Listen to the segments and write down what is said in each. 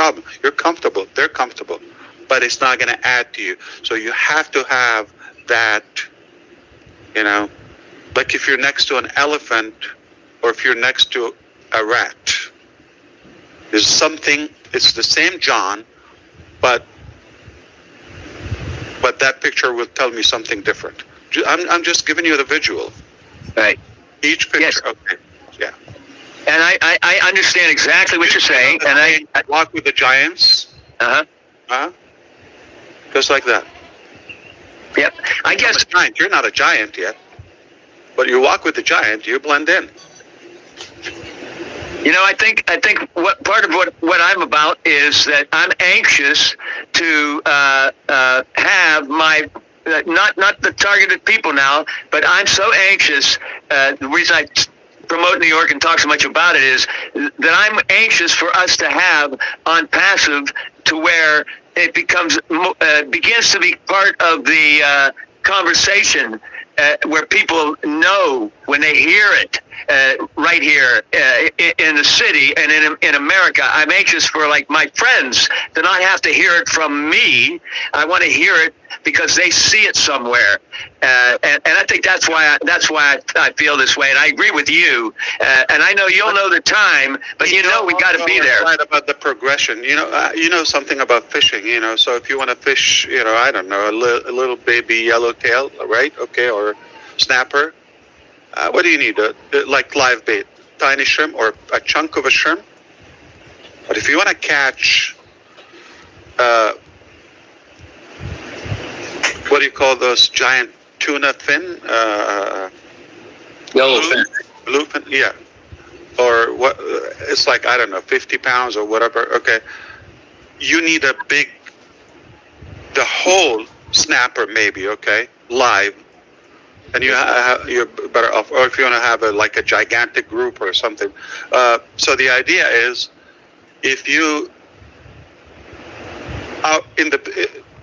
problem. You're comfortable. They're comfortable. But it's not going to add to you. So you have to have that, like if you're next to an elephant or if you're next to a rat, there's something, it's the same John, but that picture will tell me something different. I'm just giving you the visual. Right. Each picture. Yes. Okay. Yeah. And I understand exactly what you're saying. And I walk with the giants. Just like that. Yep. I guess. Giant. You're not a giant yet, but you walk with the giant. You blend in. I think what part of what I'm about is that I'm anxious to have my not the targeted people now, but I'm so anxious. The reason I promote New York and talk so much about it is that I'm anxious for us to have ONPASSIVE to where it begins to be part of the conversation where people know when they hear it right here in the city and in America. I'm anxious for like my friends to not have to hear it from me. I want to hear it because they see it somewhere, and I think that's why I feel this way. And I agree with you. And I know you'll know the time, but we got to be there. Right about the progression. You know something about fishing. So if you want to fish, I don't know, a little baby yellowtail, right? Okay, or snapper. What do you need? Like live bait, tiny shrimp or a chunk of a shrimp. But if you want to catch, what do you call those giant tuna fin? Yellowfin. Bluefin, yeah. Or what? It's like, I don't know, 50 pounds or whatever. Okay. You need the whole snapper maybe, okay, live. And you're better off, or if you want to have a gigantic group or something. So the idea is, if you out in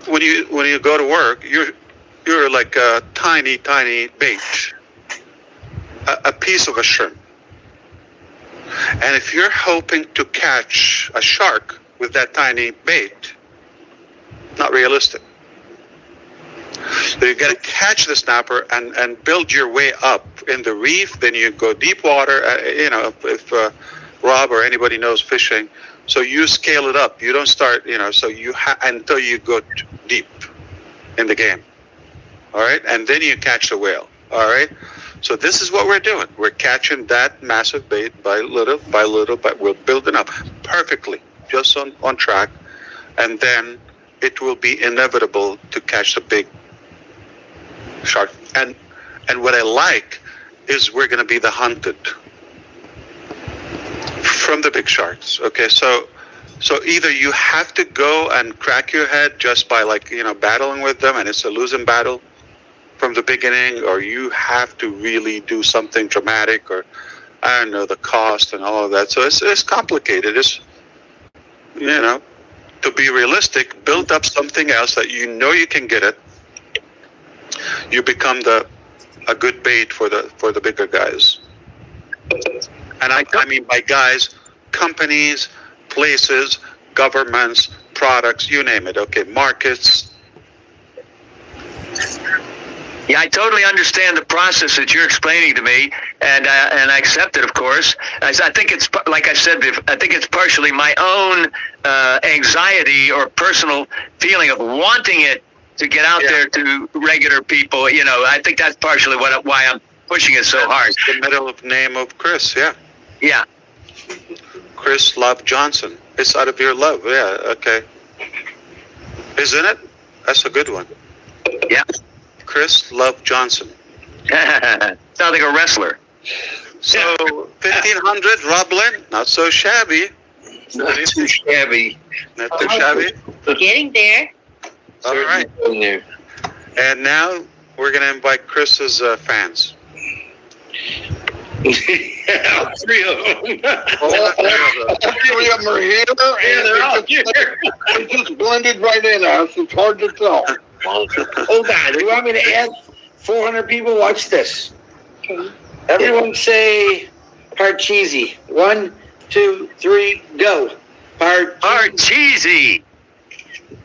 when you go to work, you're like a tiny bait, a piece of a shrimp. And if you're hoping to catch a shark with that tiny bait, not realistic. So you got to catch the snapper and build your way up in the reef. Then you go deep water. If Rob or anybody knows fishing, so you scale it up. You don't start, so you until you go deep in the game. All right, and then you catch the whale. All right. So this is what we're doing. We're catching that massive bait by little, but we're building up perfectly, just on track, and then it will be inevitable to catch the big shark. And what I like is we're going to be the hunted from the big sharks. Okay, so either you have to go and crack your head just by battling with them, and it's a losing battle from the beginning, or you have to really do something dramatic, or I don't know, the cost and all of that. So it's complicated. It's to be realistic, build up something else that you can get it. You become a good bait for the bigger guys. And I mean by guys, companies, places, governments, products, you name it. Okay, markets. Yeah, I totally understand the process that you're explaining to me, and I accept it, of course. I think it's, like I said, I think it's partially my own anxiety or personal feeling of wanting it to get out there to regular people. I think that's partially why I'm pushing it so hard. It's the middle name of Chris, yeah. Yeah. Chris Love Johnson. It's out of your love, yeah, okay. Isn't it? That's a good one. Yeah. Chris Love Johnson. Sounds like a wrestler. So 1,500 Roblin, not so shabby. Not too shabby. Not too shabby. Getting there. All right. And now we're going to invite Chris's fans. Yeah, 3 of them. Three of them are here, and they're all here. They just blended right in us. It's hard to tell. Hold on. You want me to add 400 people? Watch this. Okay. Everyone say Parcheesi. 1, 2, 3, go. Cheesy.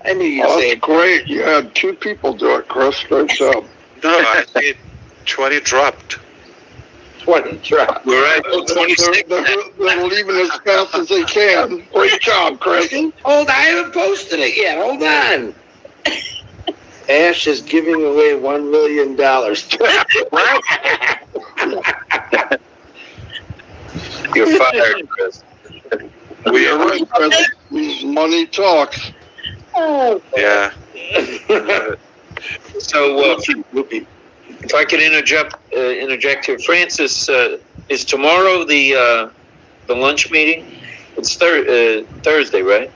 I knew you'd Oh, say that's great. You had 2 people do it, Chris. Great job. No, I think 20 dropped. 20. Try. We're at They're leaving as fast as they can. Great job, Chris. Hold on, I haven't posted it yet. Hold on. Ash is giving away $1 million. You're fired, Chris. You're right, Chris. Money talks. Oh, Yeah. So, if I could interject here, Francis, is tomorrow the lunch meeting? It's Thursday, right?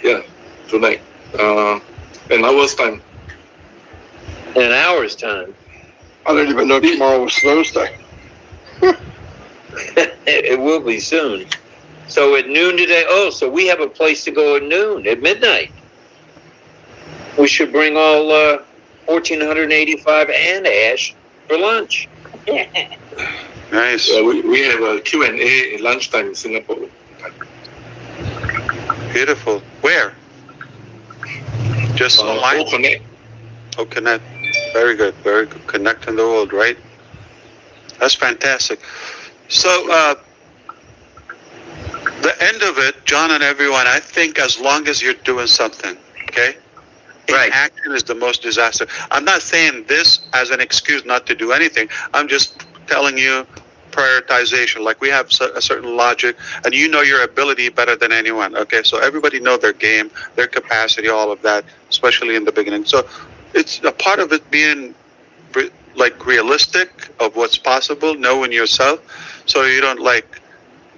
Yeah, tonight. An hour's time. In an hour's time. I didn't even know tomorrow was Thursday. It will be soon. So at noon today. Oh, so we have a place to go at noon, at midnight. We should bring all 1,485 and Ash for lunch. Nice. We have a Q&A at lunchtime in Singapore. Beautiful. Where? Just online? ONet. OConnect. Very good. Very good. Connecting the world, right? That's fantastic. So, the end of it, John and everyone, I think as long as you're doing something, okay? Right. Inaction is the most disaster. I'm not saying this as an excuse not to do anything. I'm just telling you prioritization. Like we have a certain logic, and you know your ability better than anyone, okay? So everybody know their game, their capacity, all of that, especially in the beginning. So it's a part of it being like realistic of what's possible, knowing yourself, so you don't like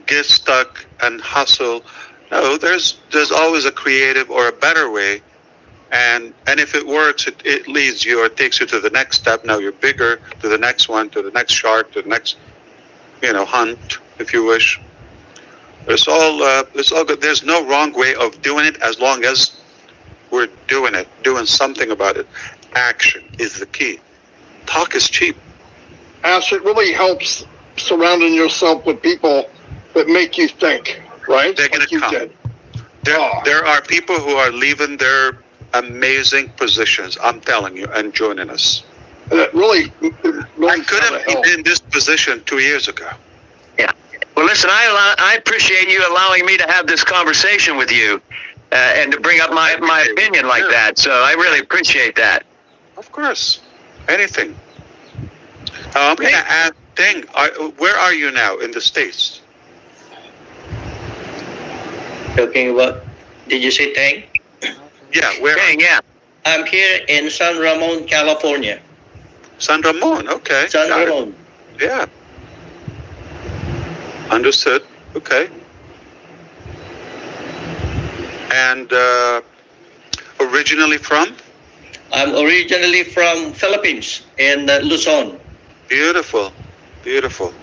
get stuck and hustle. No, there's always a creative or a better way, and if it works, it leads you or takes you to the next step. Now you're bigger, to the next one, to the next shark, to the next, hunt, if you wish. It's all good. There's no wrong way of doing it as long as we're doing something about it. Action is the key. Talk is cheap. Ash, it really helps surrounding yourself with people that make you think, right? They're going Like to you come. did. There are people who are leaving their amazing positions, I'm telling you, and joining us. And it really I could have helped. been in this position 2 years ago. Yeah. Well, listen, I appreciate you allowing me to have this conversation with you and to bring up my opinion like that. So I really appreciate that. Of course. Anything. I'm going to ask Deng, where are you now in the States? Talking about, did you say Tang? Yeah, where? Dang, yeah. I'm here in San Ramon, California. San Ramon, okay. San Got it. Ramon. Yeah. Understood. Okay. And originally from? I'm originally from Philippines in Luzon. Beautiful. Beautiful.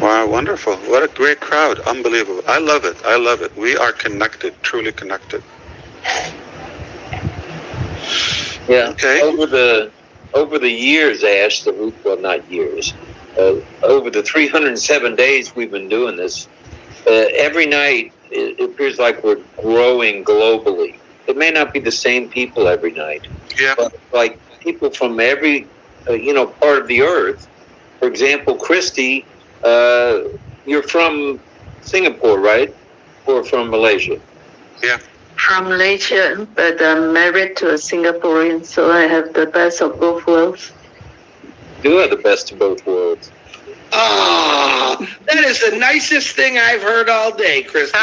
Wow, wonderful. What a great crowd. Unbelievable. I love it. I love it. We are connected, truly connected. Yeah. Okay. Over the years, Ash, well, not years, over the 307 days we've been doing this, every night it appears like we're growing globally. It may not be the same people every night, Yeah. but like people from every, part of the earth. For example, Christy, you're from Singapore, right? Or from Malaysia? Yeah. From Malaysia, but I'm married to a Singaporean, so I have the best of both worlds. You have the best of both worlds. Oh, that is the nicest thing I've heard all day, Christy.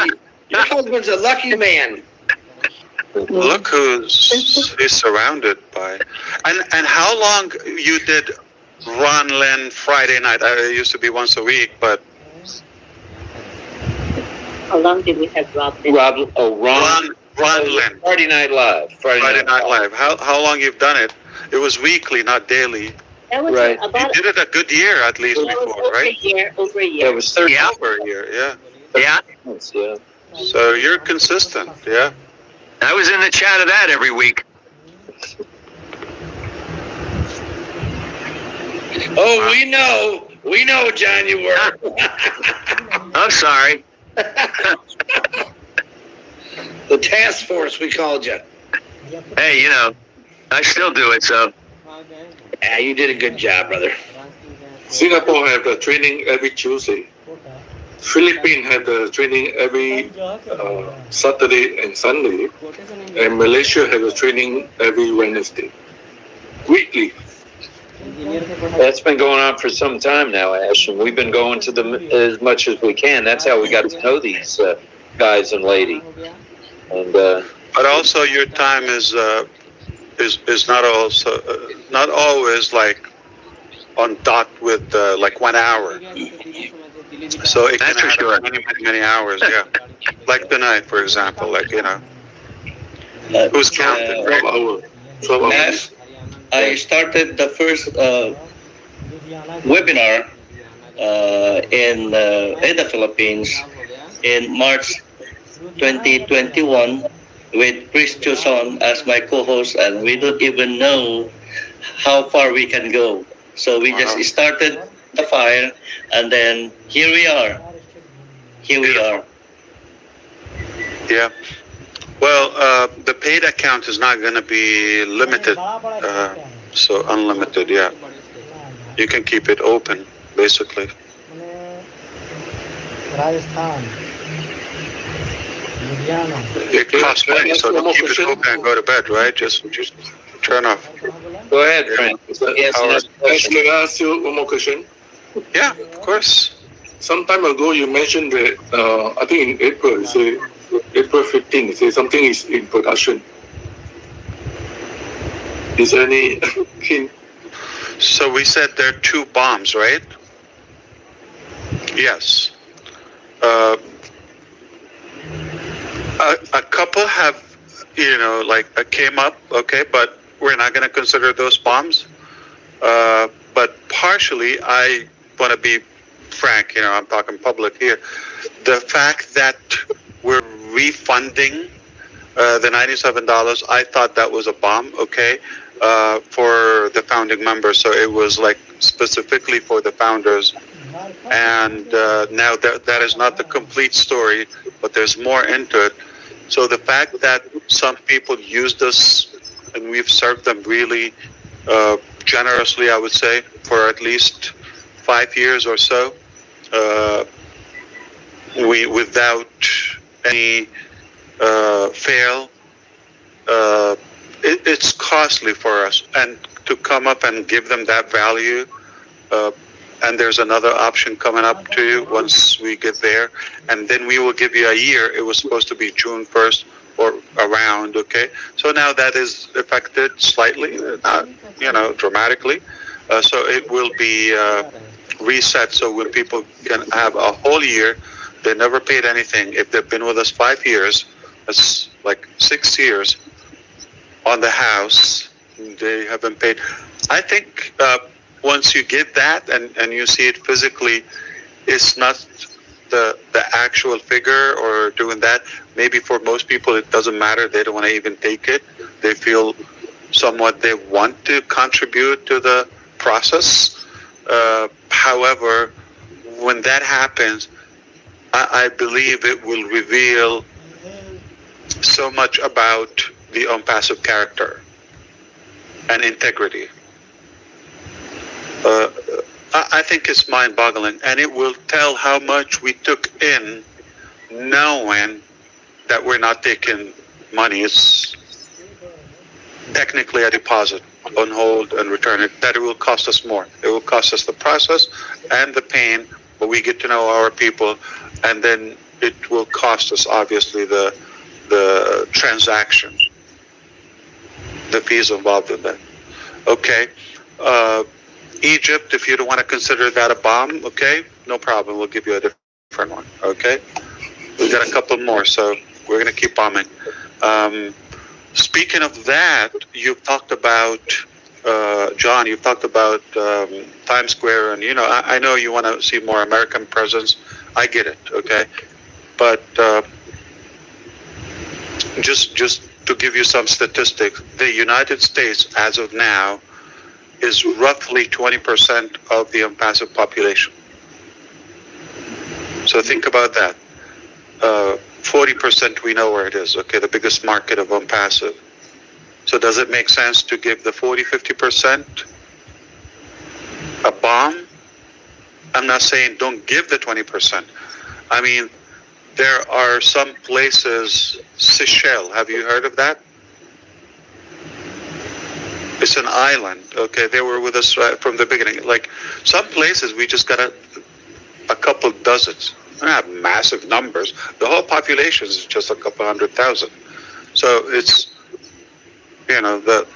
Your husband's a lucky man. Look he's surrounded by. And how long you did Ron Len Friday night? It used to be once a week, but how long did we have Rob? Ron Len. Friday Night Live. Friday Night Live. How long you've done it? It was weekly, not daily. That was Right. You about did it a good year at least that was before, over right? a year. Over a That year. was 30 Yeah. Over a year, yeah. Yeah. months, yeah. So you're consistent, yeah. I was in the chat of that every week. Oh, we know, John, you were. I'm sorry. The task force, we called you. Hey, you know, I still do it, so. Yeah, you did a good job, brother. Singapore have the training every Tuesday. Philippines have the training every Saturday and Sunday, and Malaysia has a training every Wednesday, weekly. That's been going on for some time now, Ash, and we've been going to them as much as we can. That's how we got to know these guys and lady. And but also your time is not also not always like on dot with like 1 hour. So it can That's for add sure. up many hours. Yeah, like tonight, for example. Like who's counting? 12 hours. 12 hours. As I started the first webinar in the Philippines in March 2021 with Chris Chuson as my co-host, and we don't even know how far we can go. So we just started the fire, and then here we are. Yeah. Well, the paid account is not going to be limited, so unlimited. Yeah, you can keep it open, basically. It costs money, so don't keep it open and go to bed, right? Just turn off. go ahead, Frank. Yes, Ash, can I ask you one more question? Yeah, of course. Some time ago, you mentioned that, I think in April, you say April 15th, you say something is in production. Is there any hint? So we said there are 2 bombs, right? Yes. A couple have, came up, okay, but we're not going to consider those bombs. But partially, I want to be frank, I'm talking public here. The fact that we're refunding the $97, I thought that was a bomb, okay, for the founding members. So it was like specifically for the founders. And now that is not the complete story, but there's more into it. So the fact that some people used us and we've served them really generously, I would say, for at least 5 years or so, we without any fail, it's costly for us. And to come up and give them that value, and there's another option coming up to you once we get there, and then we will give you a year. It was supposed to be June 1st or around, okay? So now that is affected slightly, not, dramatically. So it will be reset, so when people can have a whole year, they never paid anything. If they've been with us 5 years, that's like 6 years on the house, they haven't paid. I think once you get that and you see it physically, it's not the actual figure or doing that. Maybe for most people it doesn't matter. They don't want to even take it. They feel somewhat they want to contribute to the process. However, when that happens, I believe it will reveal so much about the ONPASSIVE character and integrity. I think it's mind-boggling, and it will tell how much we took in knowing that we're not taking money. It's technically a deposit on hold and return it, that it will cost us more. It will cost us the process and the pain, but we get to know our people, and then it will cost us, obviously, the transaction, the fees involved in that. Okay. Egypt, if you don't want to consider that a bomb, okay, no problem. We'll give you a different one, okay? We've got a couple more, so we're going to keep bombing. Speaking of that, you've talked about, John, you've talked about Times Square, and, I know you want to see more American presence. I get it, okay? But just to give you some statistics, the United States, as of now, is roughly 20% of the ONPASSIVE population. So think about that. 40% we know where it is, okay, the biggest market of ONPassive. So does it make sense to give the 40-50% a bomb? I'm not saying don't give the 20%. I mean, there are some places, Seychelles, have you heard of that? It's an island, okay? They were with us from the beginning. Like, some places we just got a couple dozens. We don't have massive numbers. The whole population is just a couple 100,000. So it's, you know, the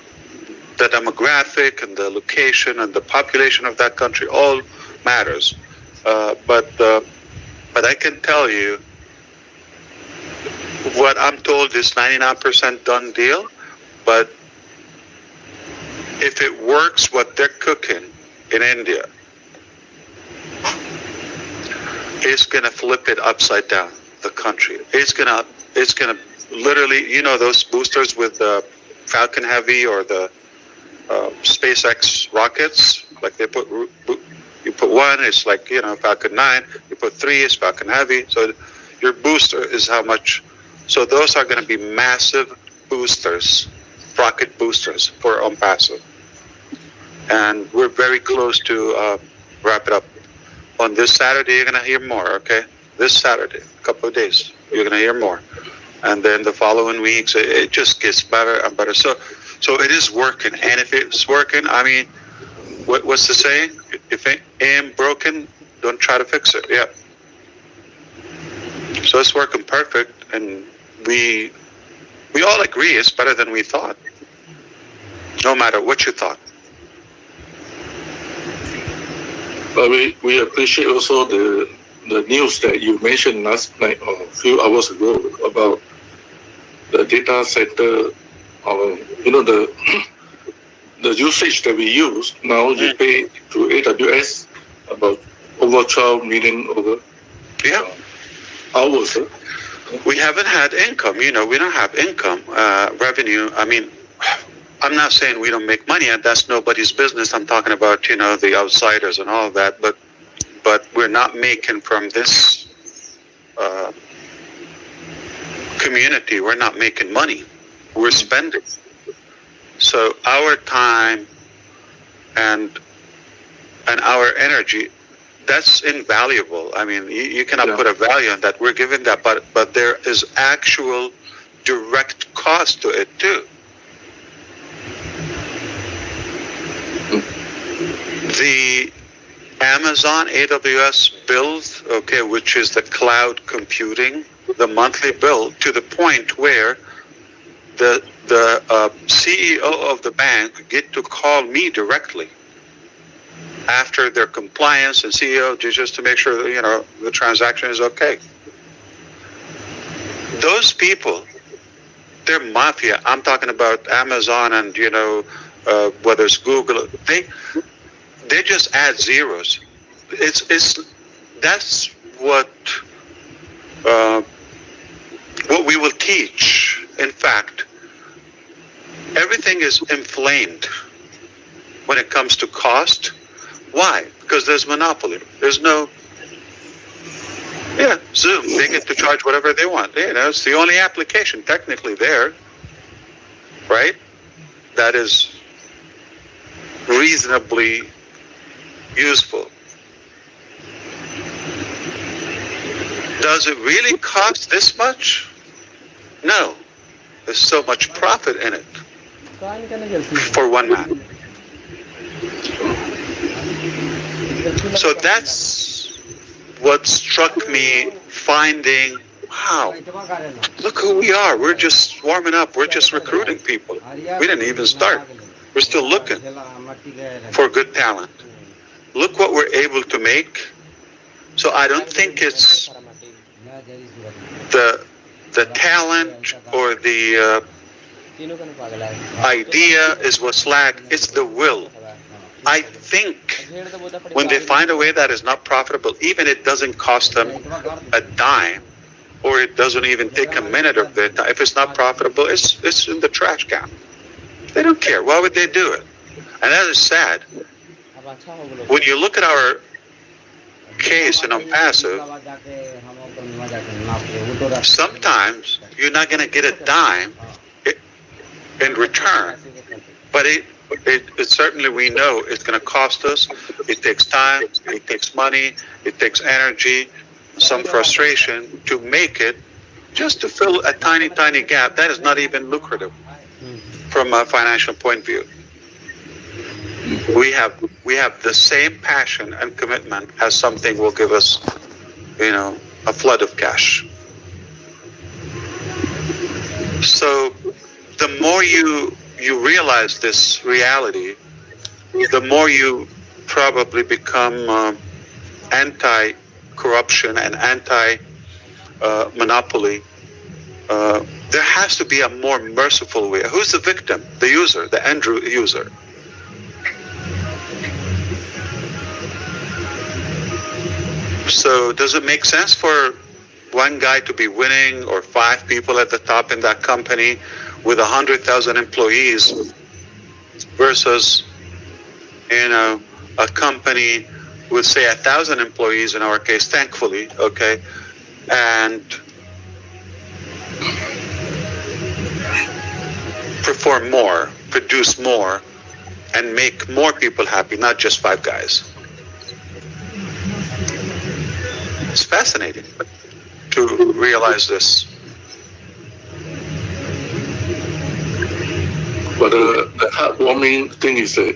demographic and the location and the population of that country all matters. But I can tell you, what I'm told is 99% done deal, but if it works what they're cooking in India, it's gonna flip it upside down, the country. It's gonna literally, you know, those boosters with the Falcon Heavy or the SpaceX rockets, like they put, you put one, it's like, you know, Falcon 9, you put 3, it's Falcon Heavy, so your booster is how much. So those are going to be massive boosters, rocket boosters for ONPassive. And we're very close to wrap it up. On this Saturday, you're going to hear more, okay? This Saturday, a couple of days, you're going to hear more. And then the following weeks, it just gets better and better. So it is working. And if it's working, I mean, what's the saying? If it ain't broken, don't try to fix it. Yeah. So it's working perfect, and we all agree it's better than we thought. No matter what you thought. But we appreciate also the news that you mentioned last night or a few hours ago about the data center, you know, the usage that we use. Now you pay to AWS about over 12 million over hours. We haven't had income, you know, we don't have income, revenue. I mean, I'm not saying we don't make money, and that's nobody's business. I'm talking about, you know, the outsiders and all of that, but we're not making from this community, we're not making money. We're spending. So our time and our energy, that's invaluable. I mean, you cannot put a value on that. We're giving that, but there is actual direct cost to it too. The Amazon AWS bills, okay, which is the cloud computing, the monthly bill, to the point where the CEO of the bank get to call me directly after their compliance and CEO just to make sure that, you know, the transaction is okay. Those people, they're mafia. I'm talking about Amazon and, you know, whether it's Google. They just add zeros. That's what we will teach. In fact, everything is inflamed when it comes to cost. Why? Because there's monopoly. There's no, Zoom. They get to charge whatever they want. You know, it's the only application technically there, right? That is reasonably useful. Does it really cost this much? No. There's so much profit in it for one man. So that's what struck me, finding, wow, look who we are. We're just warming up. We're just recruiting people. We didn't even start. We're still looking for good talent. Look what we're able to make. So I don't think it's the talent or the idea is what's lack. It's the will. I think when they find a way that is not profitable, even it doesn't cost them a dime, or it doesn't even take a minute of their time. If it's not profitable, it's in the trash can. They don't care. Why would they do it? And that is sad. When you look at our case in ONPassive, Sometimes you're not going to get a dime in return, but it certainly, we know it's going to cost us. It takes time, it takes money, it takes energy, some frustration to make it, just to fill a tiny, tiny gap that is not even lucrative from a financial point of view. We have the same passion and commitment as something will give us, a flood of cash. So the more you realize this reality, the more you probably become anti-corruption and anti-monopoly. There has to be a more merciful way. Who's the victim? The user, the end user. So does it make sense for one guy to be winning, or 5 people at the top in that company with 100,000 employees versus, a company with, say, 1,000 employees in our case, thankfully, okay, and perform more, produce more, and make more people happy, not just 5 guys. It's fascinating to realize this. But the heartwarming thing is that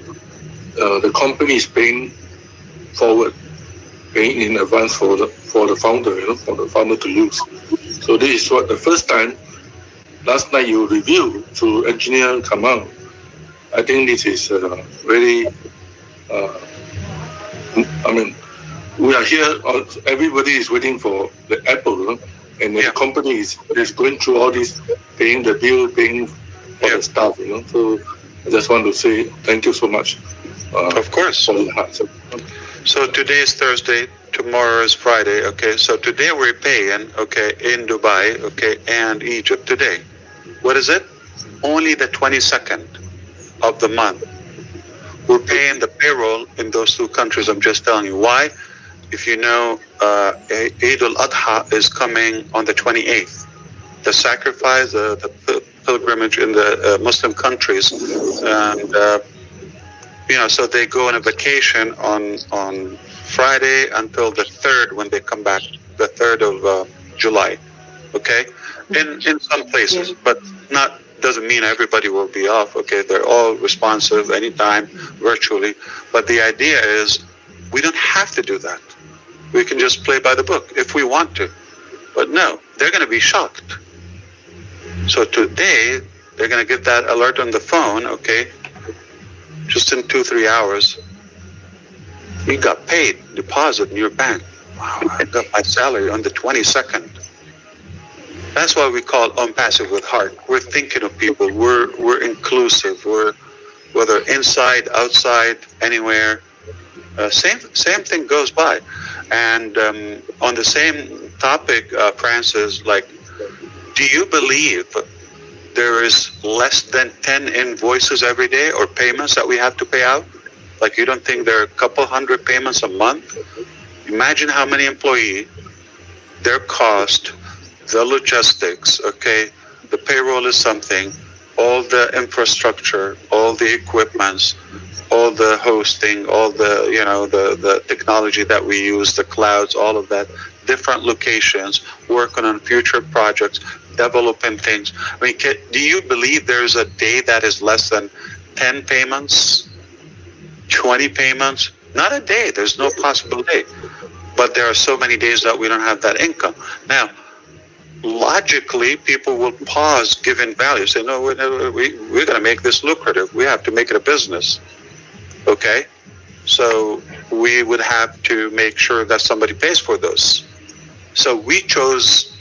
the company is paying forward, paying in advance for the founder, for the founder to use. So this is what the first time. Last night you reviewed to engineer come out. I think this is very. We are here. Everybody is waiting for the Apple, and the company is going through all this, paying the bill, paying for the staff. So I just want to say thank you so much. Of course. So today is Thursday. Tomorrow is Friday. Okay. So today we're paying. Okay, in Dubai. Okay, and Egypt today. What is it? Only the 22nd of the month. We're paying the payroll in those 2 countries. I'm just telling you why. If you know, Eid al-Adha is coming on the 28th. The sacrifice, the pilgrimage in the Muslim countries, and so they go on a vacation on Friday until the 3rd when they come back, the 3rd of July. Okay, in some places, but doesn't mean everybody will be off. Okay, they're all responsive anytime, virtually. But the idea is, we don't have to do that. We can just play by the book if we want to. But no, they're going to be shocked. So today, they're going to get that alert on the phone, okay, just in 2-3 hours. You got paid, deposit in your bank. Wow, I got my salary on the 22nd. That's why we call ONPassive with heart. We're thinking of people. We're inclusive. We're, whether inside, outside, anywhere. Same thing goes by. And on the same topic, Francis, do you believe there is less than 10 invoices every day or payments that we have to pay out? You don't think there are a couple hundred payments a month? Imagine how many employees, their cost, the logistics, okay, the payroll is something, all the infrastructure, all the equipments, all the hosting, all the, the technology that we use, the clouds, all of that, different locations, working on future projects, developing things. Do you believe there's a day that is less than 10 payments, 20 payments? Not a day. There's no possible day. But there are so many days that we don't have that income. Now, logically, people will pause giving value. Say, no, we're going to make this lucrative. We have to make it a business. Okay? So we would have to make sure that somebody pays for those. So we chose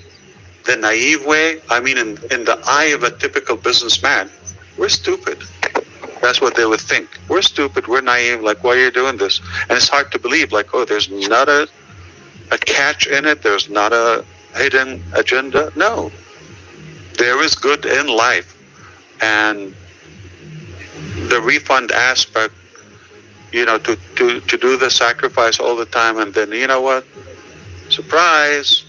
the naive way. In the eye of a typical businessman, we're stupid. That's what they would think. We're stupid. We're naive. Why are you doing this? And it's hard to believe. There's not a catch in it. There's not a hidden agenda. No. There is good in life. And the refund aspect, to do the sacrifice all the time, and then, you know what? Surprise.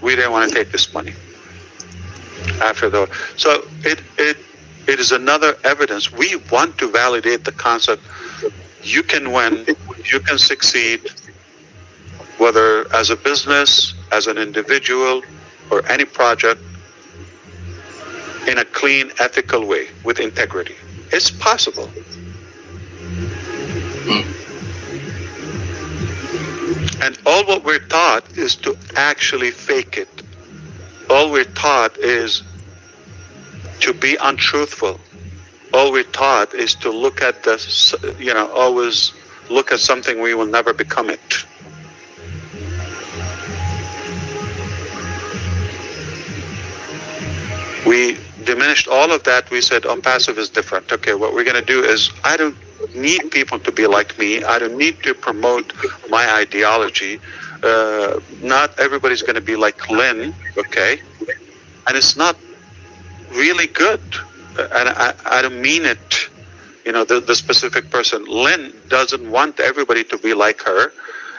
we didn't want to take this money after the. So it is another evidence. We want to validate the concept. You can win, you can succeed, whether as a business, as an individual, or any project, in a clean, ethical way with integrity. It's possible. And all what we're taught is to actually fake it. All we're taught is to be untruthful. All we're taught is to look at the, always look at something we will never become it. We diminished all of that. We said ONPASSIVE is different. Okay, what we're going to do is, I don't need people to be like me. I don't need to promote my ideology. Not everybody's going to be like Lynn, okay? And it's not really good. And I don't mean it, the specific person. Lynn doesn't want everybody to be like her,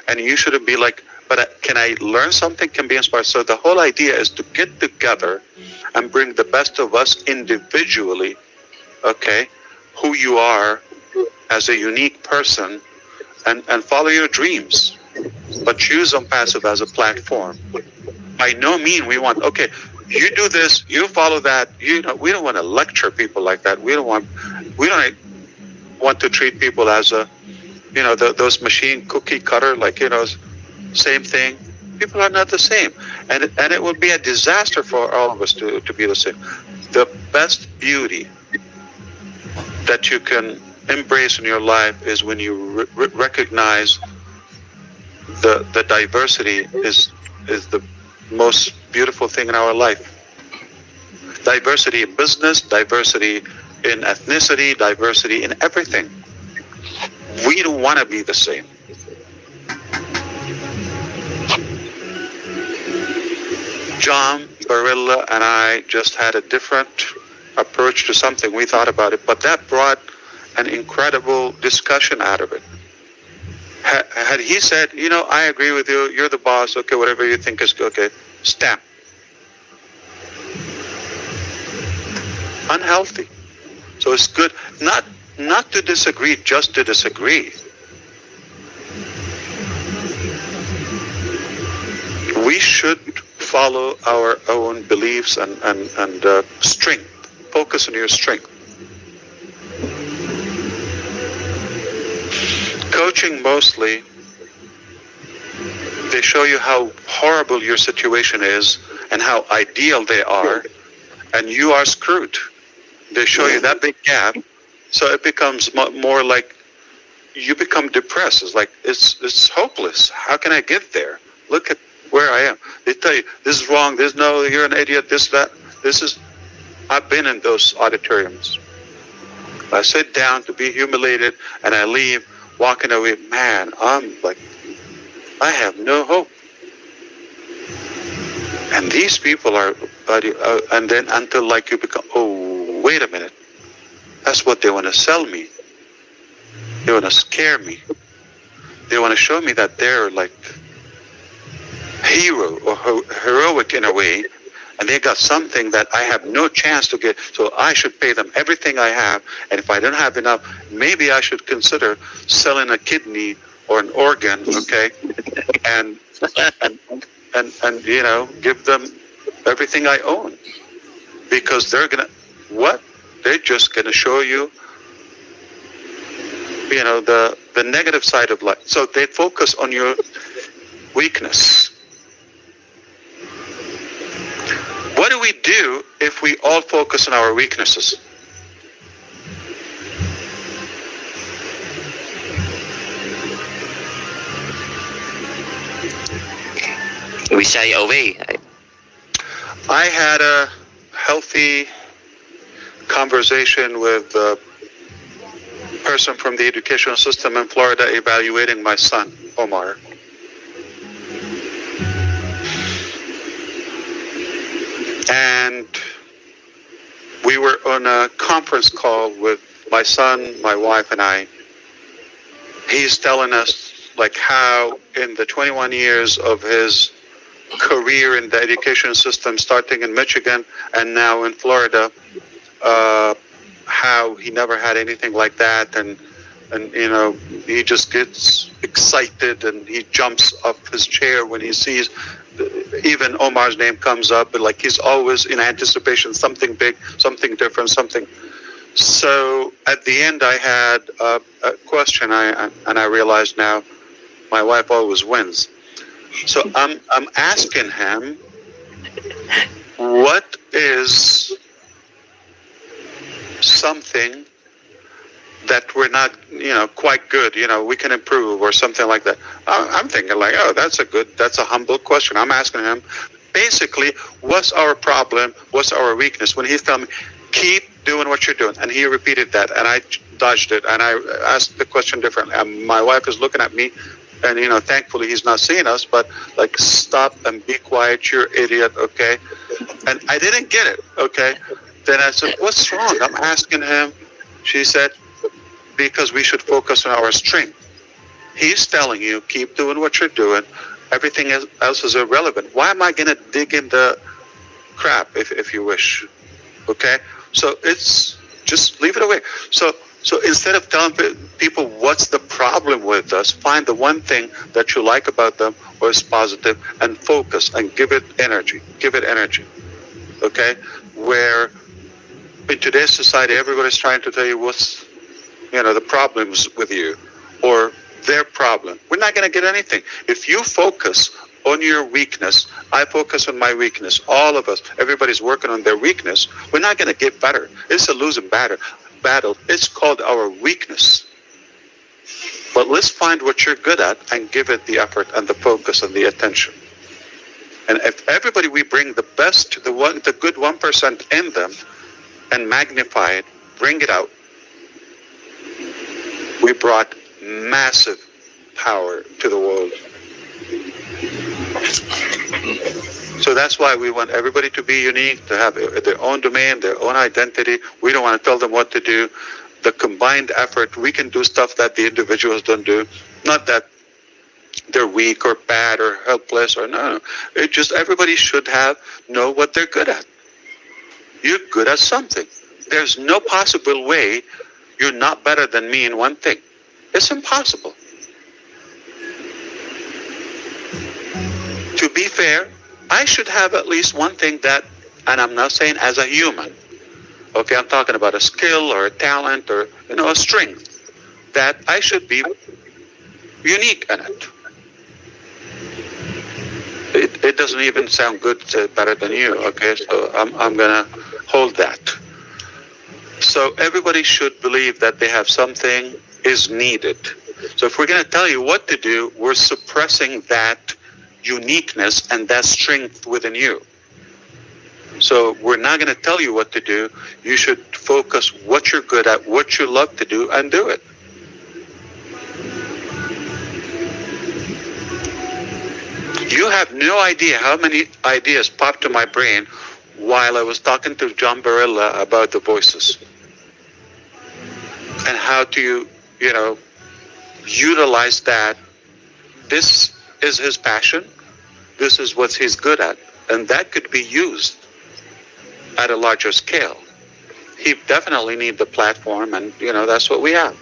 and you shouldn't be like, but can I learn something, can be inspired? So the whole idea is to get together and bring the best of us individually, okay, who you are as a unique person, and follow your dreams. But choose ONPASSIVE as a platform. By no means we want, okay, you do this, you follow that. We don't want to lecture people like that. We don't want to treat people as a, those machine cookie cutter, like, same thing. People are not the same, and it will be a disaster for all of us to be the same. The best beauty that you can embrace in your life is when you recognize the diversity is the most beautiful thing in our life. Diversity in business, diversity in ethnicity, diversity in everything. We don't want to be the same. John, Barilla, and I just had a different approach to something. We thought about it, but that brought an incredible discussion out of it. Had he said, I agree with you, you're the boss, okay, whatever you think is okay, stamp. Unhealthy. So it's good not to disagree, just to disagree. We should follow our own beliefs and strength. Focus on your strength. Coaching mostly, they show you how horrible your situation is and how ideal they are, and you are screwed. They show you that big gap, so it becomes more like you become depressed. It's like it's hopeless. How can I get there? Look at where I am. They tell you this is wrong. There's no, you're an idiot. This, that. This is. I've been in those auditoriums. I sit down to be humiliated, and I leave walking away. Man, I'm like, I have no hope. And these people are, and then until like you become, oh, wait a minute. That's what they want to sell me. They want to scare me. They want to show me that they're like hero or heroic in a way, and they got something that I have no chance to get, so I should pay them everything I have, and if I don't have enough, maybe I should consider selling a kidney or an organ, okay, and give them everything I own, because they're they're just gonna show you, the negative side of life. So they focus on your weakness. What do we do if we all focus on our weaknesses? We shy away. I had a healthy conversation with a person from the educational system in Florida evaluating my son, Omar. And we were on a conference call with my son, my wife, and I. He's telling us like how in the 21 years of his career in the education system, starting in Michigan and now in Florida, how he never had anything like that, and you know, he just gets excited and he jumps off his chair when he sees even Omar's name comes up, but like he's always in anticipation, something big, something different, something. So at the end, I had a question, and I realized now my wife always wins. So I'm asking him, what is something that we're not, you know, quite good, you know, we can improve or something like that. I'm thinking like, oh, that's a humble question. I'm asking him, basically, what's our problem? What's our weakness? When he's telling me, keep doing what you're doing. And he repeated that, and I dodged it, and I asked the question differently. And my wife is looking at me, and, you know, thankfully he's not seeing us, but like, stop and be quiet, you're idiot, okay? And I didn't get it, okay? Then I said, what's wrong? I'm asking him. She said, because we should focus on our strength. He's telling you, keep doing what you're doing. Everything else is irrelevant. Why am I going to dig in the crap, if you wish? Okay? So it's just leave it away. So instead of telling people what's the problem with us, find the one thing that you like about them or is positive and focus and give it energy. Give it energy. Okay? Where in today's society, everybody's trying to tell you what's, you know, the problems with you or their problem. We're not going to get anything. If you focus on your weakness, I focus on my weakness, all of us, everybody's working on their weakness, we're not going to get better. It's a losing battle. It's called our weakness. But let's find what you're good at and give it the effort and the focus and the attention. And if everybody, we bring the best, the good 1% in them and magnify it, bring it out, we brought massive power to the world. So that's why we want everybody to be unique, to have their own domain, their own identity. We don't want to tell them what to do. The combined effort, we can do stuff that the individuals don't do. Not that they're weak or bad or helpless or no. It just everybody should know what they're good at. You're good at something. There's no possible way you're not better than me in one thing. It's impossible. To be fair, I should have at least one thing that, and I'm not saying as a human, okay, I'm talking about a skill or a talent or, you know, a strength, that I should be unique in it. It doesn't even sound good to better than you, okay, so I'm going to hold that. So everybody should believe that they have something is needed. So if we're going to tell you what to do, we're suppressing that uniqueness and that strength within you. So we're not going to tell you what to do. You should focus what you're good at, what you love to do, and do it. You have no idea how many ideas popped to my brain while I was talking to John Barilla about the voices and how to, you know, utilize that. This is his passion. This is what he's good at. And that could be used at a larger scale. He definitely needs the platform, and, you know, that's what we have.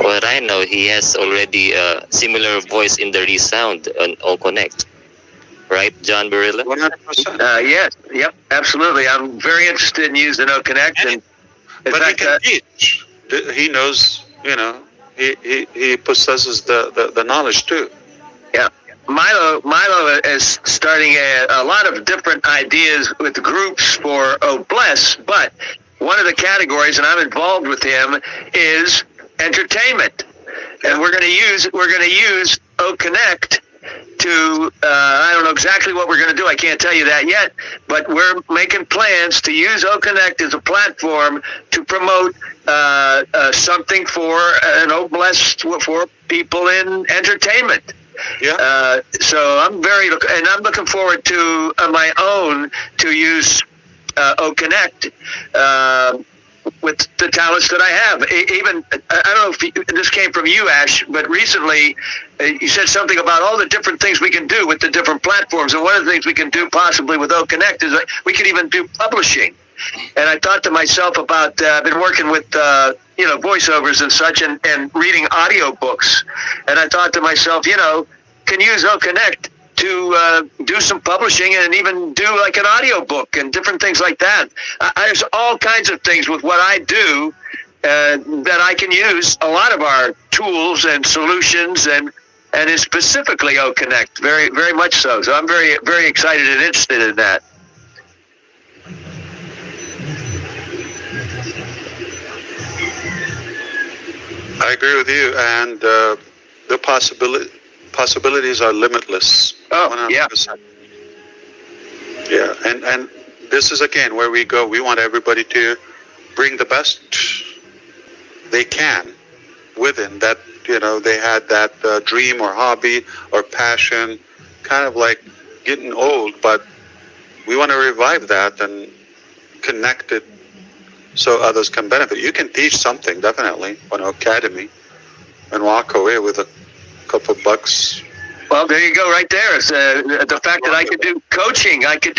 What I know, he has already a similar voice in the resound on OConnect. Right, John Barilla? 100%. Yes, yep, absolutely. I'm very interested in using OConnect. And but he can teach. He knows, you know, he possesses the knowledge too. Yeah. Milo is starting a lot of different ideas with groups for OBless, but one of the categories, and I'm involved with him, is entertainment. And we're going to use OConnect to, I don't know exactly what we're going to do. I can't tell you that yet, but we're making plans to use OConnect as a platform to promote something for an OBless for people in entertainment. Yeah. So I'm looking forward to my own to use OConnect with the talents that I have. Even I don't know if this came from you, Ash, but recently you said something about all the different things we can do with the different platforms, and one of the things we can do possibly with OConnect is that we could even do publishing. And I thought to myself about I've been working with voiceovers and such, and reading audio books, and I thought to myself, can use OConnect to do some publishing and even do like an audio book and different things like that. There's all kinds of things with what I do that I can use a lot of our tools and solutions, and is specifically OConnect, very, very much so. So I'm very, very excited and interested in that. I agree with you, and the possibilities are limitless. Oh, 100%. Yeah, and this is again where we go. We want everybody to bring the best they can within that. They had that dream or hobby or passion, kind of like getting old, but we want to revive that and connect it so others can benefit. You can teach something, definitely, on OCademey and walk away with a couple bucks. Well, there you go, right there. It's, the fact that I could do coaching, I could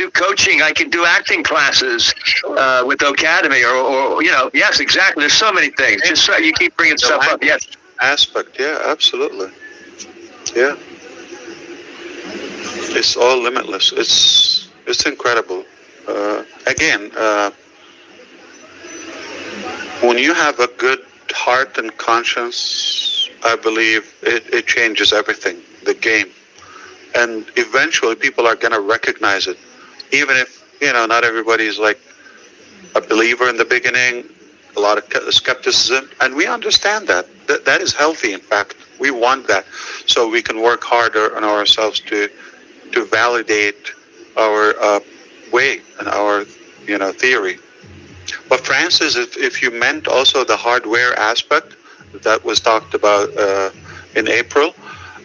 do acting classes with OCademey, or yes, exactly. There's so many things. Just you keep bringing stuff up. Yes. Aspect, yeah, absolutely. Yeah. It's all limitless. It's incredible. Again, when you have a good heart and conscience, I believe it changes everything, the game. And eventually people are going to recognize it. Even if, not everybody's like a believer in the beginning, a lot of skepticism, and we understand that. That is healthy, in fact. We want that. So we can work harder on ourselves to validate our way and our, theory. But Francis, if you meant also the hardware aspect that was talked about in April,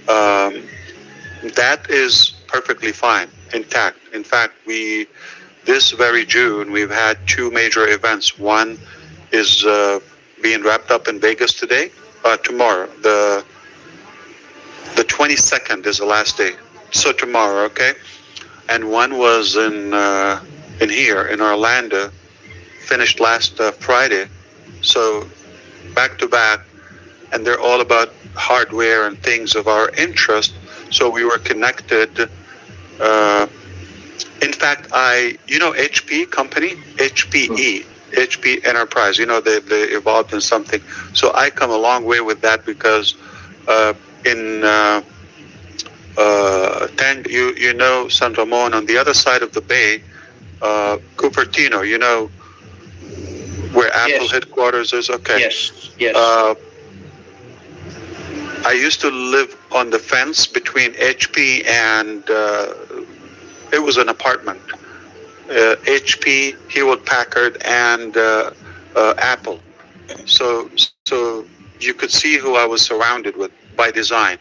that is perfectly fine, intact. In fact, this very June, we've had 2 major events. One is being wrapped up in Vegas today, tomorrow. The 22nd is the last day. So tomorrow, okay? And one was in here, in Orlando, finished last Friday. So back to back, and they're all about hardware and things of our interest. So we were connected. In fact, HP company, HPE, HP Enterprise, they evolved in something. So I come a long way with that because in San Ramon, on the other side of the bay, Cupertino, where Apple headquarters is? Okay. Yes. I used to live on the fence between HP and it was an apartment. HP, Hewlett-Packard, and Apple. So you could see who I was surrounded with by design.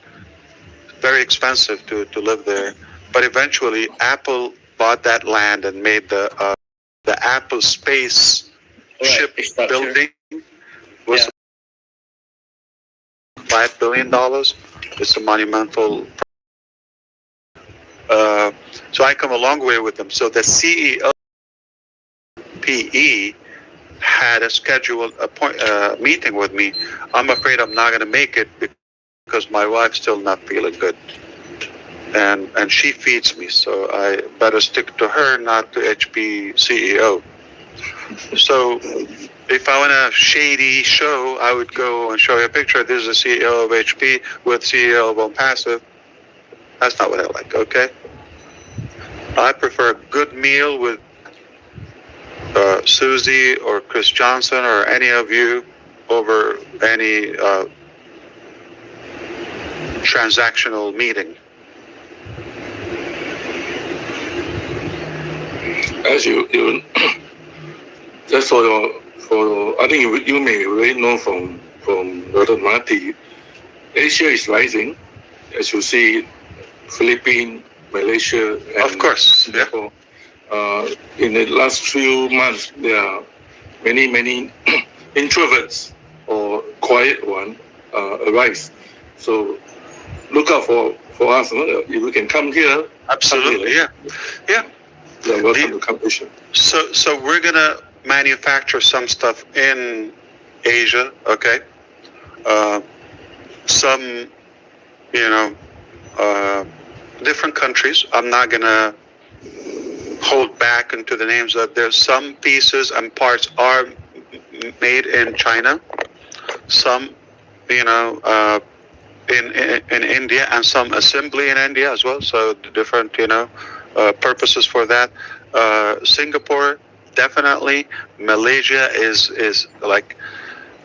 Very expensive to live there, but eventually Apple bought that land and made the Apple space ship building. Was $5 billion. It's a monumental. So I come a long way with them. So the CEO PE had a scheduled meeting with me. I'm afraid I'm not going to make it because my wife's still not feeling good, and she feeds me. So I better stick to her, not to HP CEO. So if I want a shady show, I would go and show you a picture. This is the CEO of HP with CEO of ONPASSIVE. That's not what I like, okay? I prefer a good meal with Susie or Chris Johnson or any of you over any transactional meeting. As you just for I think you may already know from Dr. Marty, Asia is rising, as you see, Philippines, Malaysia, and of course, Singapore. In the last few months, there are many introverts or quiet one arise. So look out for us. If we can come here, Absolutely, yeah. you're welcome to come Asia. So we're gonna manufacture some stuff in Asia, okay? Some, different countries. I'm not gonna hold back into the names of. There's some pieces and parts are made in China. Some, in India, and some assembly in India as well. So different, purposes for that. Singapore, definitely. Malaysia is like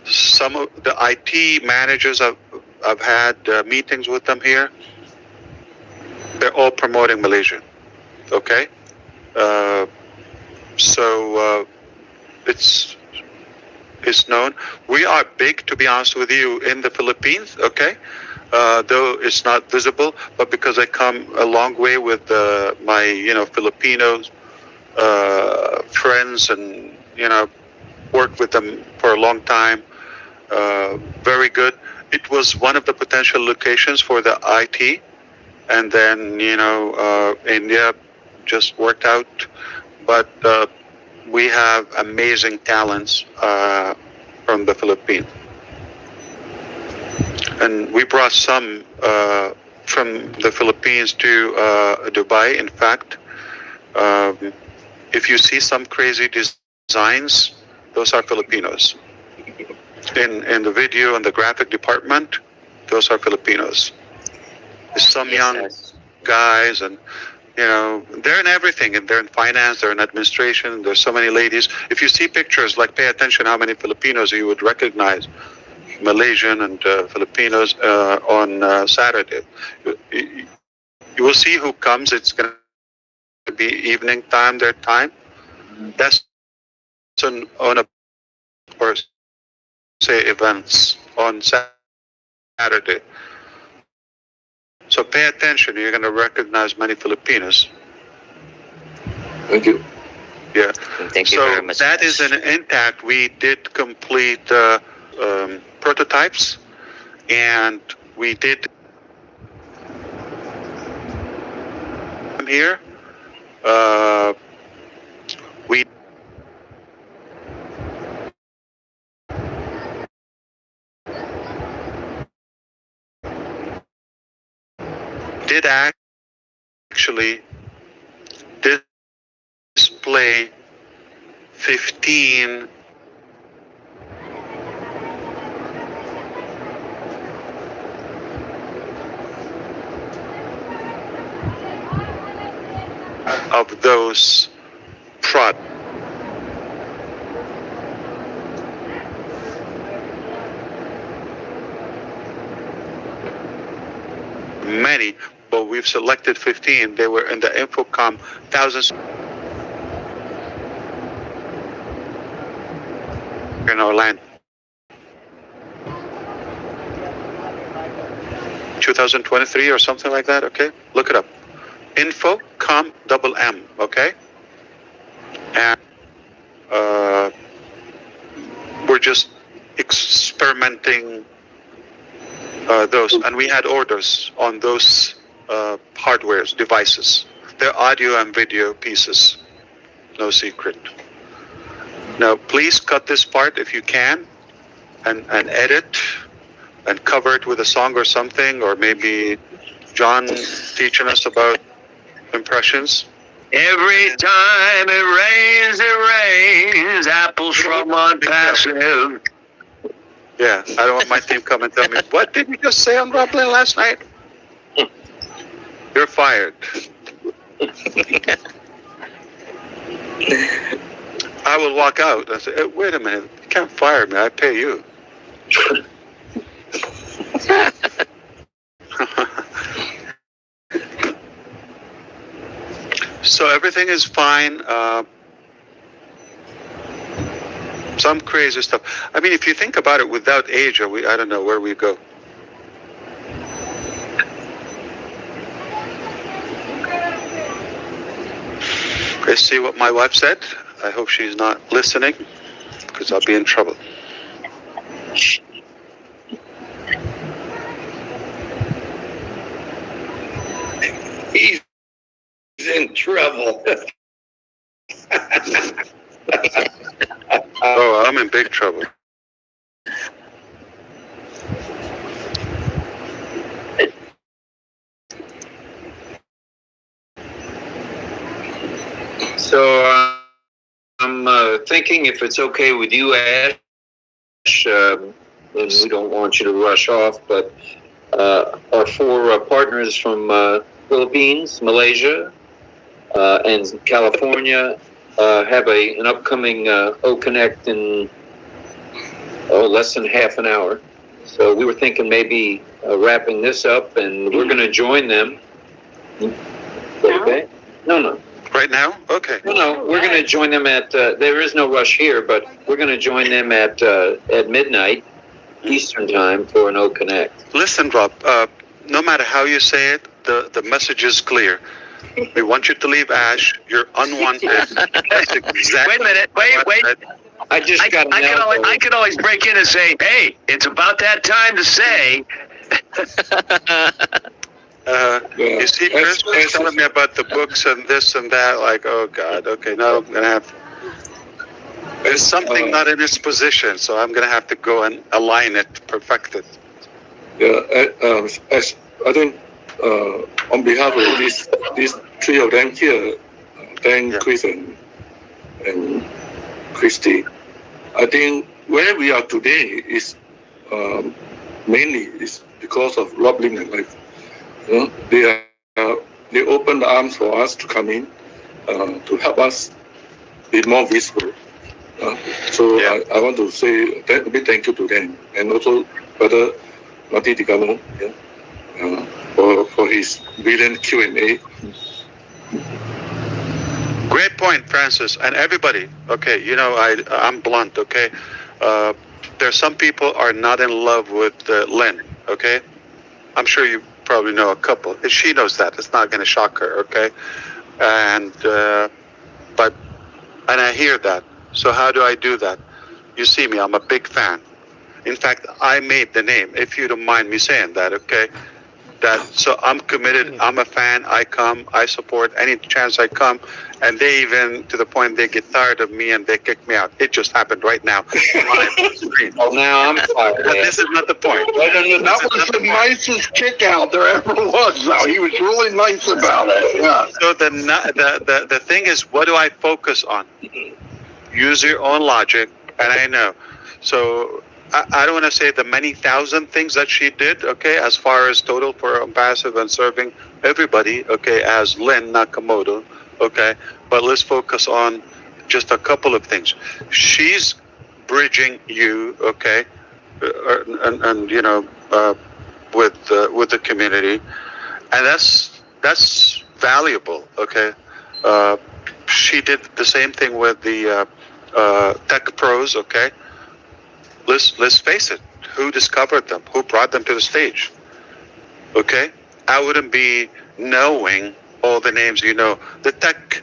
some of the IT managers I've had meetings with them here. They're all promoting Malaysia. Okay, so it's known. We are big, to be honest with you, in the Philippines. Okay. Though it's not visible, but because I come a long way with my, Filipino friends, and worked with them for a long time. Very good. It was one of the potential locations for the IT, and then India just worked out. But we have amazing talents from the Philippines. And we brought some from the Philippines to Dubai. In fact, if you see some crazy designs, those are Filipinos. In the video and the graphic department, those are Filipinos. Some young guys, and they're in everything, and they're in finance, they're in administration. There's so many ladies. If you see pictures, like, pay attention how many Filipinos you would recognize. Malaysian and Filipinos on Saturday. You will see who comes. It's going to be evening time, their time. That's on a, or say, events on Saturday. So pay attention. You're going to recognize many Filipinos. Thank you. Yeah. Thank you very much. So that is an intact. We did complete prototypes, and we did here. We did actually display 15 of those products. Many, but we've selected 15. They were in the Infocom, thousands in Orlando. 2023 or something like that, okay? Look it up. Infocom double M, okay? And we're just experimenting those, and we had orders on those hardwares, devices. They're audio and video pieces, no secret. Now, please cut this part if you can, and edit, and cover it with a song or something, or maybe John teaching us about impressions. Every time it rains apples from ONPASSIVE. Yeah, I don't want my team come and tell me, what did you just say on Rumbling last night? You're fired. I will walk out and say, hey, wait a minute, you can't fire me, I pay you. So everything is fine. Some crazy stuff. I mean, if you think about it, without Asia, I don't know where we go. Let's see what my wife said. I hope she's not listening. because I'll be in trouble. He's in trouble. Oh, I'm in big trouble. So I'm thinking, if it's okay with you, Ash, and we don't want you to rush off, but our four partners from Philippines, Malaysia, and California have an upcoming OConnect in less than half an hour. So we were thinking maybe wrapping this up, and we're going to join them. Okay? No. Right now? Okay. No, we're going to join them at, there is no rush here, but we're going to join them at midnight Eastern time for an OConnect. Listen, Rob, no matter how you say it, the message is clear. We want you to leave Ash. You're unwanted. That's exactly. Wait a minute. Wait. I just got I could always break in and say, hey, it's about that time to say. You see, Chris was telling me about the books and this and that. Like, oh God, okay, now I'm gonna have. There's something not in its position, so I'm gonna have to go and align it, perfect it. Yeah, as I think on behalf of these three of them here, Dan, Chris, and Christy, I think where we are today is mainly is because of Rob Lim and Life. You know, they opened the arms for us to come in to help us be more visible. So I want to say a big thank you to them, and also Brother Mati Digamo for his brilliant Q&A. Great point, Francis, and everybody. Okay, you know, I'm blunt. Okay, there's some people are not in love with Lynn. Okay, I'm sure you probably know a couple. She knows that. It's not going to shock her. Okay, and I hear that. So how do I do that? You see me. I'm a big fan. In fact, I made the name. If you don't mind me saying that. Okay. So I'm committed. I'm a fan. I come. I support any chance I come. And they even, to the point, they get tired of me and they kick me out. It just happened right now. Oh, now I'm fired. But this is not the point. That was the nicest kick out there ever was, though. He was really nice about it. Yeah. So the thing is, what do I focus on? Use your own logic, and I know. So I don't want to say the many thousand things that she did, okay, as far as total for ONPASSIVE and serving everybody, okay, as Lynn Nakamoto, okay, but let's focus on just a couple of things. She's bridging you, okay, and you know, with the community, and that's valuable, okay. She did the same thing with the tech pros, okay. Let's face it. Who discovered them? Who brought them to the stage? Okay, I wouldn't be knowing all the names. You know, the tech,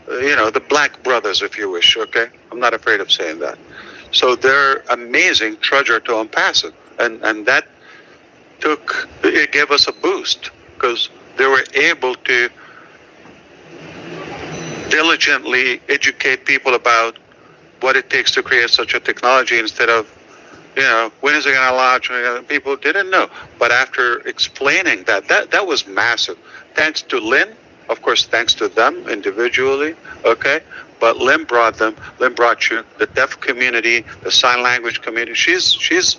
you know, the Black brothers, if you wish. Okay, I'm not afraid of saying that. So they're amazing treasure to ONPASSIVE, and that it gave us a boost because they were able to diligently educate people about what it takes to create such a technology instead of, you know, when is it going to launch? People didn't know. But after explaining that was massive. Thanks to Lynn, of course, thanks to them individually, okay? But Lynn brought you, the deaf community, the sign language community. She's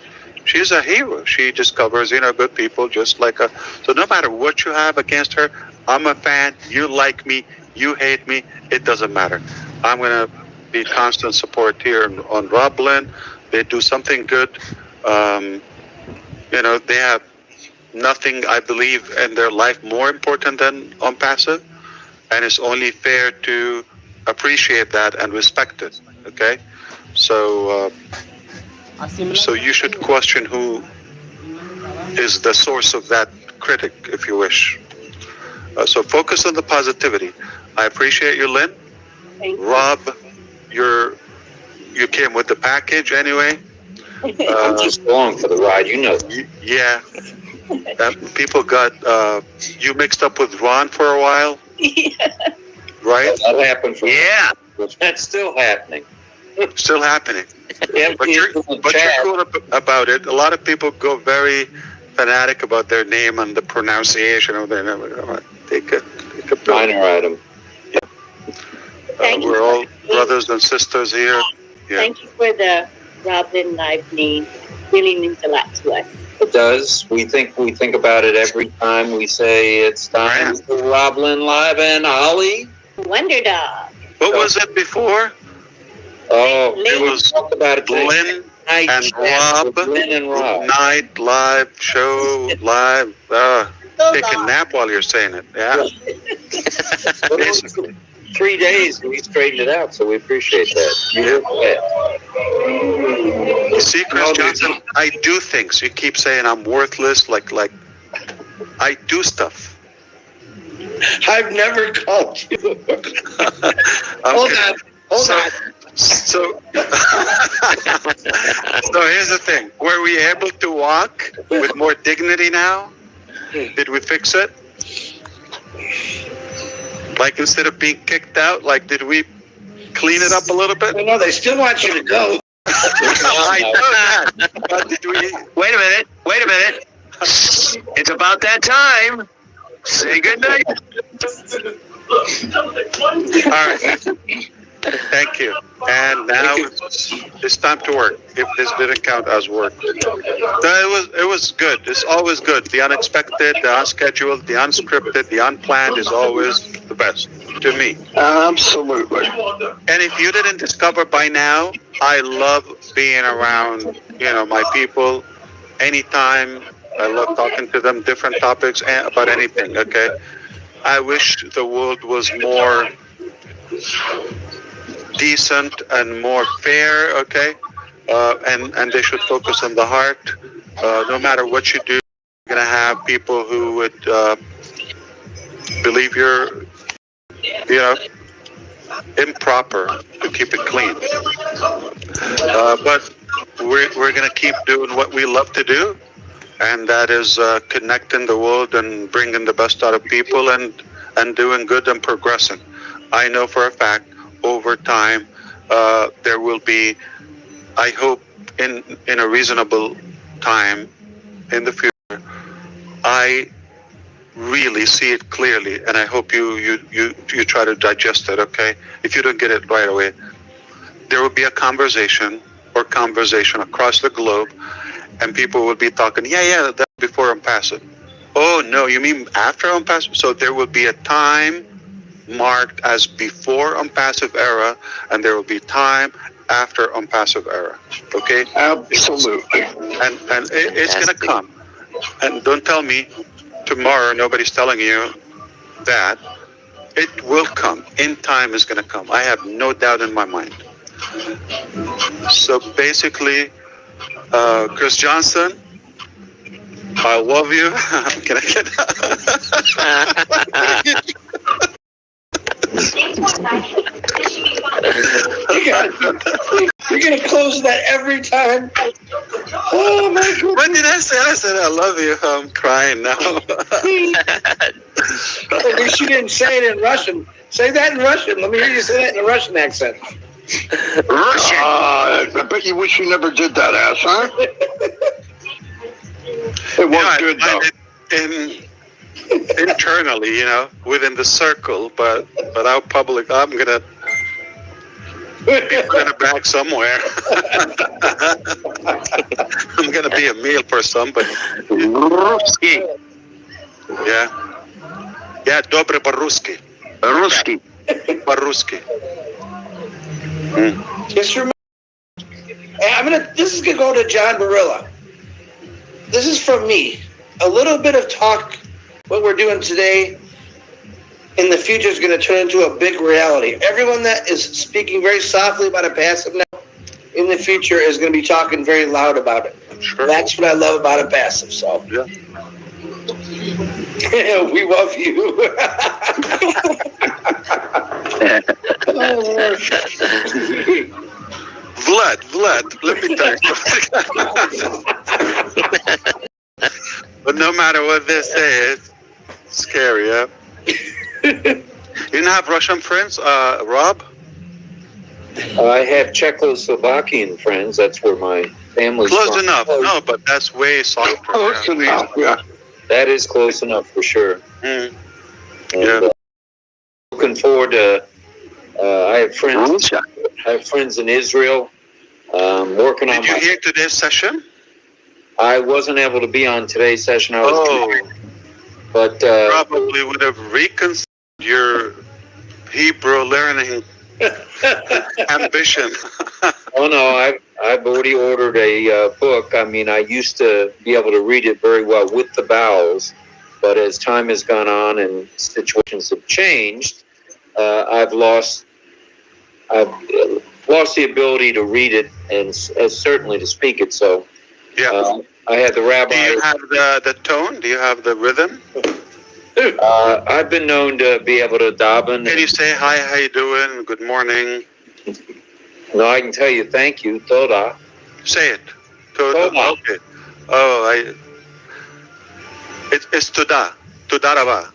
a hero. She discovers, you know, good people just like her. So no matter what you have against her, I'm a fan, you like me, you hate me, it doesn't matter. I'm going to be constant support here on Rob Lynn. They do something good. You know, they have nothing, I believe, in their life more important than ONPASSIVE, and it's only fair to appreciate that and respect it. Okay, so you should question who is the source of that critic, if you wish. So focus on the positivity. I appreciate you, Lynn. Thank you. Rob, you're you came with the package anyway. I'm just along for the ride, you know. Yeah. People got you mixed up with Ron for a while, right? That happened for That's still happening. Still happening. Yeah, But you're cool about it. A lot of people go very fanatic about their name and the pronunciation of their name. Take a minor item. Thank you we're for all the- brothers and sisters here. Yeah. Thank you for the Robin Live name. Really means a lot to us. It does. We think about it every time we say it's time for Roblin Live and Ollie. Wonder Dog. What was it before? Oh, It was talk about it. Lynn Night and chat Rob. with Lynn and Rob. Night live show live. Take a nap while you're saying it. Yeah. Basically. 3 days and we straightened it out, so we appreciate that. You see, Chris Johnson, I do things. You keep saying I'm worthless. Like I do stuff. I've never called you. Hold on. So here's the thing. Were we able to walk with more dignity now? Did we fix it? Like instead of being kicked out, like did we clean it up a little bit? No, they still want you to go. I know that. But did we? Wait a minute. It's about that time. Say good night. All right. Thank you. And now it's time to work. If this didn't count as work, it was good. It's always good. The unexpected, the unscheduled, the unscripted, the unplanned is always the best to me. Absolutely. And if you didn't discover by now, I love being around, my people anytime. I love talking to them, different topics about anything, okay? I wish the world was more decent and more fair, okay? And they should focus on the heart. No matter what you do, you're going to have people who would believe you're, improper to keep it clean. But we're going to keep doing what we love to do, and that is connecting the world and bringing the best out of people and doing good and progressing. I know for a fact, over time, there will be, I hope, in a reasonable time in the future, I really see it clearly, and I hope you try to digest it, okay? If you don't get it right away, there will be a conversation across the globe, and people will be talking, that's before ONPASSIVE. Oh, no, you mean after ONPASSIVE? So there will be a time marked as before ONPASSIVE era, and there will be time after ONPASSIVE era, okay? Absolutely. And it's going to come. And don't tell me tomorrow nobody's telling you that. It will come. In time is going to come. I have no doubt in my mind. So basically, Chris Johnson, I love you. Can I get You're gonna close that every time. Oh my God! What did I say? I said I love you. I'm crying now. At least you didn't say it in Russian. Say that in Russian. Let me hear you say that in a Russian accent. Russian. I bet you wish you never did that, Ash, huh? It was good though. Internally, within the circle, but out public, I'm gonna be in a bag somewhere. I'm gonna be a meal for somebody. Yeah, dobre по-русски. Ruski. По-русски. Just remember, this is gonna go to John Barilla. This is from me. A little bit of talk, what we're doing today, in the future is going to turn into a big reality. Everyone that is speaking very softly about ONPASSIVE now, in the future is going to be talking very loud about it. Sure. That's what I love about ONPASSIVE. So, Yeah. we love you. Vlad, let me tell you something. But no matter what they say, it's scary, yeah? You didn't have Russian friends, Rob? I have Czechoslovakian friends. That's where my family's Close from. enough. No, but that's way softer. Close enough, yeah. That is close enough for sure. Mm. And, Yeah. looking forward to. I have friends. I have friends in Israel. Working on Did you my. hear today's session? I wasn't able to be on today's session. I was. Oh, But probably would have reconsidered your Hebrew learning ambition. oh no, I've already ordered a book. I mean, I used to be able to read it very well with the vowels, but as time has gone on and situations have changed, I've lost the ability to read it and certainly to speak it. So Yeah. I had the rabbi. Do you have the tone? Do you have the rhythm? I've been known to be able to daven. Can you say hi, how you doing? Good morning. No, I can tell you thank you, Toda. Say it. Toda. Toda. Okay. Oh, it's Toda. Toda Raba.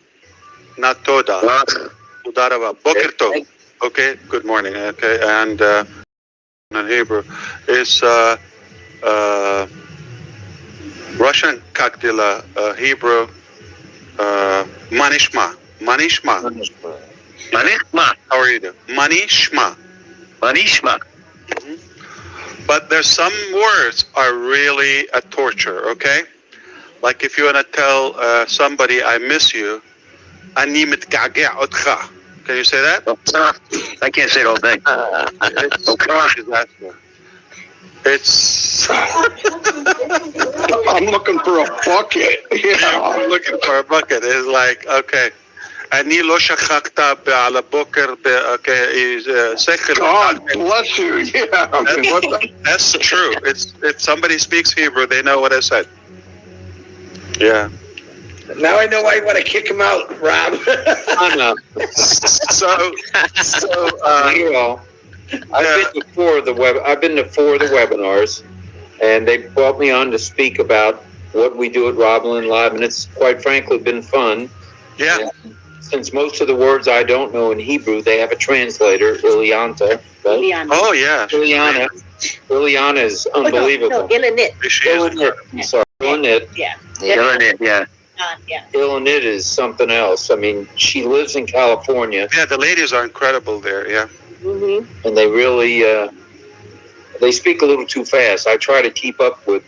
Not Toda. Toda Raba. Boker Tov. Okay. Good morning. Okay. And in Hebrew, it's Russian Kakdila, Hebrew, Manishma. Manishma. Manishma. How are you doing? Manishma. Manishma. But there's some words are really a torture, okay? Like if you want to tell somebody, I miss you, Ani mitga'gea otcha. Can you say that? I can't say the whole thing. It's I'm looking for a bucket. Yeah. I'm looking for a bucket. It's like, okay. אני לא שכחת על הבוקר, שכל. God bless you. Yeah. I mean, what the- That's true. It's if somebody speaks Hebrew, they know what I said. Yeah. Now I know why you want to kick him out, Rob. I know. So You know, I've been to four of the webinars, and they brought me on to speak about what we do at Roblin Live, and it's quite frankly been fun. yeah. And since most of the words I don't know in Hebrew, they have a translator, Ilianta. Right? Liana. Oh yeah. Iliana is unbelievable. No, Ilanit. She is Ilanit, I'm sorry, Ilanit. Yeah. Yeah. Yeah. Ilanit is something else. I mean, she lives in California, Yeah, the ladies are incredible there. Yeah. Mm-hmm. and they really they speak a little too fast. I try to keep up with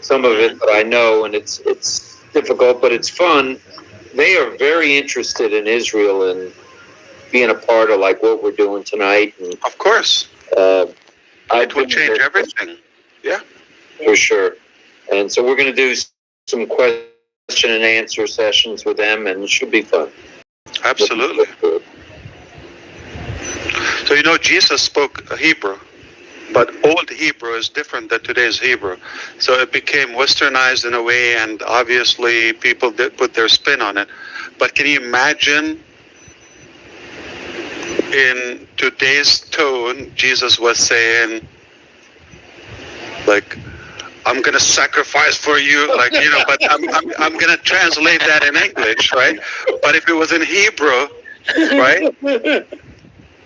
some of it that I know, and it's difficult, but it's fun. They are very interested in Israel and being a part of like what we're doing tonight. And Of course. It will change everything. Yeah. for sure. And so we're going to do some question and answer sessions with them, and it should be fun. Absolutely. So Jesus spoke Hebrew, but old Hebrew is different than today's Hebrew. So it became westernized in a way, and obviously people did put their spin on it. But can you imagine in today's tone, Jesus was saying, like, I'm gonna sacrifice for you, like, but I'm gonna translate that in English, right? But if it was in Hebrew, right?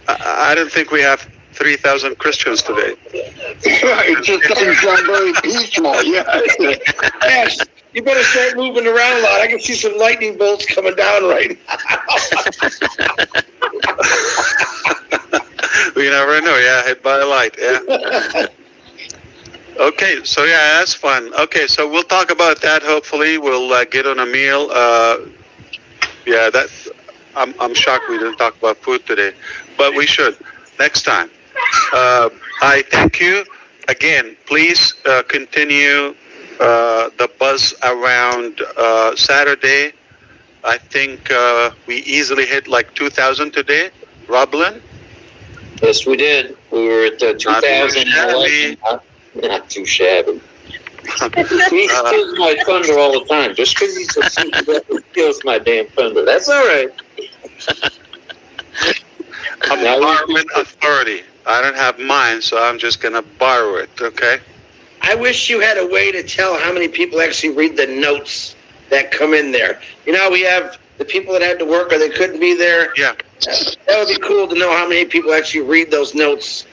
I don't think we have 3,000 Christians today. It just doesn't sound very peaceful. Yeah. Yes, you better start moving around a lot. I can see some lightning bolts coming down right now. We never know. Yeah, hit by a light. Yeah. Okay, so yeah, that's fun. Okay, so we'll talk about that. Hopefully, we'll get on a meal. Yeah, that. I'm shocked we didn't talk about food today, but we should next time. I thank you again. Please continue the buzz around Saturday. I think we easily hit like 2,000 today. Roblin? Yes, we did. We were at 2011. Not too shabby. He steals my thunder all the time. Just because he's a secret, he steals my damn thunder. That's all right. Empowerment authority. I don't have mine, so I'm just gonna borrow it. Okay. I wish you had a way to tell how many people actually read the notes that come in there. You know, we have the people that had to work or they couldn't be there. Yeah. That would be cool to know how many people actually read those notes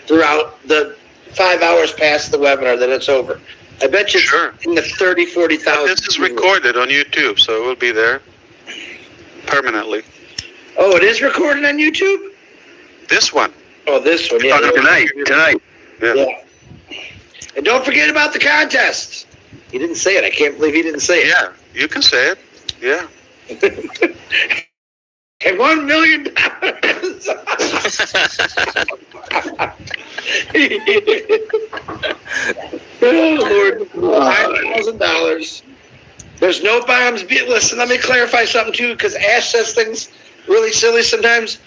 throughout the 5 hours past the webinar that it's over. I bet you Sure. it's in the 30, 40,000. This is recorded on YouTube, so it will be there permanently. Oh, it is recorded on YouTube? This one. Oh, this one, yeah. Tonight. Yeah. Yeah. And don't forget about the contest. He didn't say it. I can't believe he didn't say it. Yeah. You can say it. Yeah. And $1 million. Oh, Lord. $5,000. There's no bombs. Listen, let me clarify something, too, because Ash says things really silly sometimes.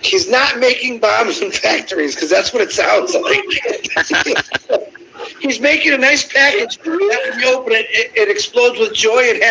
He's not making bombs in factories, because that's what it sounds like. He's making a nice package that when you open it, it explodes with joy and happiness.